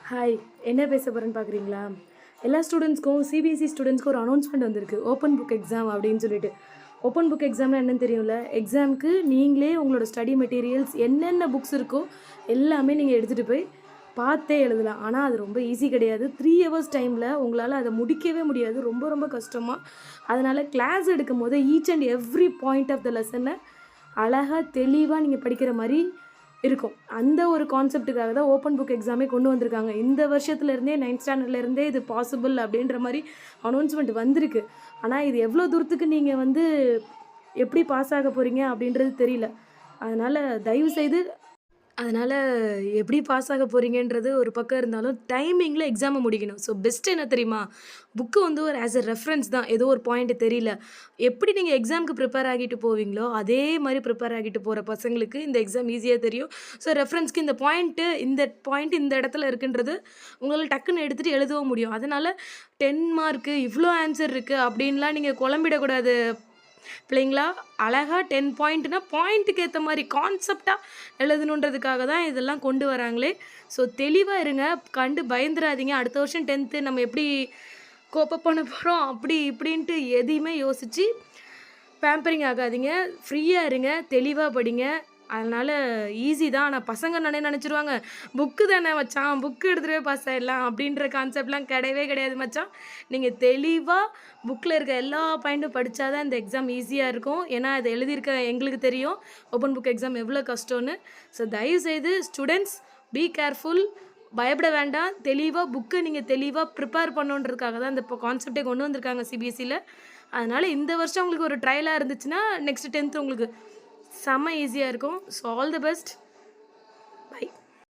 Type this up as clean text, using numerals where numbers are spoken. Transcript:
Hi. என்ன பேச போகிறேன்னு பார்க்குறீங்களா? எல்லா ஸ்டூடெண்ட்ஸ்க்கும் சிபிஎஸ்சி ஸ்டூடெண்ட்ஸ்க்கு ஒரு அனௌன்ஸ்மெண்ட் வந்திருக்கு. ஓப்பன் புக் எக்ஸாம் அப்படின்னு சொல்லிட்டு. ஓப்பன் புக் எக்ஸாம்னா என்னன்னு தெரியும்ல? எக்ஸாமுக்கு நீங்களே உங்களோட ஸ்டடி மெட்டீரியல்ஸ் என்னென்ன புக்ஸ் இருக்கோ எல்லாமே நீங்கள் எடுத்துகிட்டு போய் பார்த்தே எழுதலாம். ஆனால் அது ரொம்ப ஈஸி கிடையாது. 3 ஹவர்ஸ் டைமில் உங்களால் அதை முடிக்கவே முடியாது. ரொம்ப ரொம்ப கஷ்டமாக. அதனால் கிளாஸ் எடுக்கும் போது each and every point of the லெசனை அழகாக தெளிவாக நீங்கள் படிக்கிற மாதிரி இருக்கும். அந்த ஒரு கான்செப்ட்டுக்காக தான் ஓப்பன் புக் எக்ஸாமே கொண்டு வந்திருக்காங்க. இந்த வருஷத்துலேருந்தே 9th ஸ்டாண்டர்ட்லேருந்தே இது பாசிபிள் அப்படின்ற மாதிரி அனௌன்ஸ்மெண்ட் வந்திருக்கு. ஆனால் இது எவ்வளோ தூரத்துக்கு நீங்கள் எப்படி பாஸ் ஆக போகிறீங்க அப்படின்றது தெரியல. அதனால் எப்படி பாஸ் ஆக போகிறீங்கன்றது ஒரு பக்கம் இருந்தாலும் டைமிங்கில் எக்ஸாமை முடிக்கணும். ஸோ பெஸ்ட் என்ன தெரியுமா? புக்கு ஒரு ஆஸ் எ ரெஃபரன்ஸ் தான். ஏதோ ஒரு பாயிண்ட் தெரியல, எப்படி நீங்கள் எக்ஸாமுக்கு ப்ரிப்பேர் ஆகிட்டு போவீங்களோ அதே மாதிரி ப்ரிப்பேர் ஆகிட்டு போகிற பசங்களுக்கு இந்த எக்ஸாம் ஈஸியாக தெரியும். ஸோ ரெஃபரன்ஸ்க்கு இந்த பாயிண்ட் இந்த இடத்துல இருக்குன்றது உங்களால் டக்குன்னு எடுத்துகிட்டு எழுதவும் முடியும். அதனால் 10 மார்க்கு இவ்வளோ ஆன்சர் இருக்குது அப்படின்லாம் நீங்கள் குழம்பிடக்கூடாது பிள்ளைங்களா. அழகாக 10 பாயிண்ட்னா பாயிண்ட்டுக்கு ஏற்ற மாதிரி கான்செப்டாக எழுதணுன்றதுக்காக தான் இதெல்லாம் கொண்டு வராங்களே. ஸோ தெளிவாக இருங்க, கண்டு பயந்துடாதீங்க. அடுத்த வருஷம் 10th நம்ம எப்படி கோப்பப் பண்ண போகிறோம் அப்படி இப்படின்ட்டு எதையுமே யோசித்து பேம்பரிங் ஆகாதீங்க. ஃப்ரீயாக இருங்க, தெளிவாக படிங்க. அதனால் ஈஸி தான். ஆனால் பசங்க நினச்சிருவாங்க, புக்கு தானே மச்சான், புக்கு எடுத்துகிட்டு போய் பாஸ் ஆகிடலாம் அப்படின்ற கான்செப்ட்லாம் கிடையவே கிடையாது மச்சான். நீங்கள் தெளிவாக புக்கில் இருக்க எல்லா பாயிண்ட்டும் படித்தா தான் இந்த எக்ஸாம் ஈஸியாக இருக்கும். ஏன்னா அதை எழுதியிருக்க எங்களுக்கு தெரியும் ஓப்பன் புக் எக்ஸாம் எவ்வளோ கஷ்டம்னு. ஸோ தயவுசெய்து ஸ்டூடெண்ட்ஸ் பி கேர்ஃபுல். பயப்பட வேண்டாம். தெளிவாக புக்கை நீங்கள் தெளிவாக ப்ரிப்பேர் பண்ணுன்றதுக்காக தான் இந்த இப்போ கான்செப்டே கொண்டு வந்திருக்காங்க சிபிஎஸ்சியில். அதனால் இந்த வருஷம் உங்களுக்கு ஒரு ட்ரையலாக இருந்துச்சுன்னா நெக்ஸ்ட் 10th உங்களுக்கு செம்ம ஈஸியாக இருக்கும். So all the best.